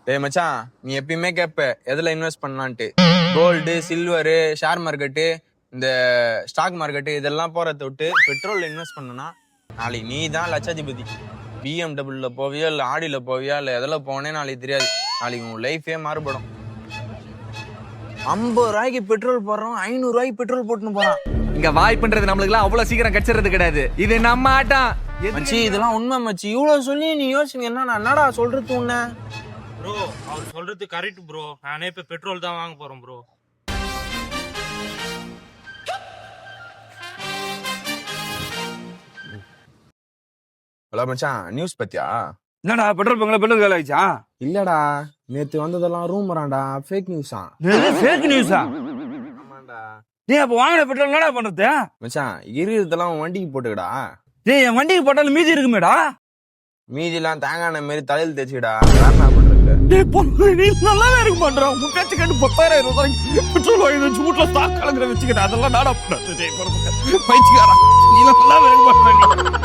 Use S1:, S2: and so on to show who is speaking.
S1: டேய் மச்சான், நீ எப்பயுமே கேட்ப எதுல இன்வெஸ்ட் பண்ணலான்ட்டு. கோல்டு, சில்வரு, ஷேர் மார்க்கெட்டு, இந்த ஸ்டாக் மார்க்கெட்டு இதெல்லாம் போறத விட்டு பெட்ரோல்ல இன்வெஸ்ட் பண்ணனா நாளைக்கு நீ தான் லட்சாதிபதி. BMW போவியா இல்ல ஆடியில போவியா இல்ல எதுல போனே நாளைக்கு தெரியாது. நாளைக்கு உன் லைஃபே மாறுபடும். 50 ரூபாய்க்கு பெட்ரோல் போடுறோம், 500 ரூபாய்க்கு பெட்ரோல் போட்டுன்னு போறான்.
S2: இங்க வாய்ப்புன்றது நம்மளுக்குலாம் அவ்வளவு சீக்கிரம் கிடைச்சிறது கிடையாது. இது நம்ம ஆட்டம்
S1: மச்சி. இதெல்லாம் உண்மை மச்சி. இவ்வளவு சொல்லி நீ யோசிங்க என்னடா சொல்றது உன்ன?
S3: ப்ரோ அவர் சொல்றது கரெக்ட் ப்ரோ. நானே இப்ப பெட்ரோல் தான் வாங்க போறேன் ப்ரோ.
S1: ஹலோ மச்சான், நியூஸ் பத்தியா?
S4: என்னடா பெட்ரோல் பங்க்ல பெட்ரோல் காலி ஆயிடுச்சா?
S1: இல்லடா, நேத்து வந்ததெல்லாம் ரூமராண்டா, ஃபேக் நியூஸா.
S4: ஃபேக் நியூஸா?
S1: ஆமாண்டா
S4: நீ அப்ப வாங்கின பெட்ரோல் என்னடா பண்றது?
S1: மச்சான், எரியறதெல்லாம் வண்டிக்கு போட்டுக்கடா.
S4: டேய் என் வண்டிக்கு போட்டாலும் மீதி இருக்குமேடா.
S1: மீதிலாம் தேங்காய் எண்ணெய் மாதிரி தலையில் தேய்ச்சிடா. வேணா பண்றது.
S4: டேய் பொண்ணு நீ நல்லாவே இருக்க மாட்டற. முக்காச்சு கண்டு 10,000 ரூபாய் பெட்ரோல் வாங்கி வச்சு வீட்ல ஸ்டாக் கலங்கற வச்சுக்கிட்ட. அதெல்லாம் நாடா பண்ணாத. டேய் பொறுப்பு பைச்சிக்காரா. நீ நல்லாவே இருக்க மாட்டற நீ.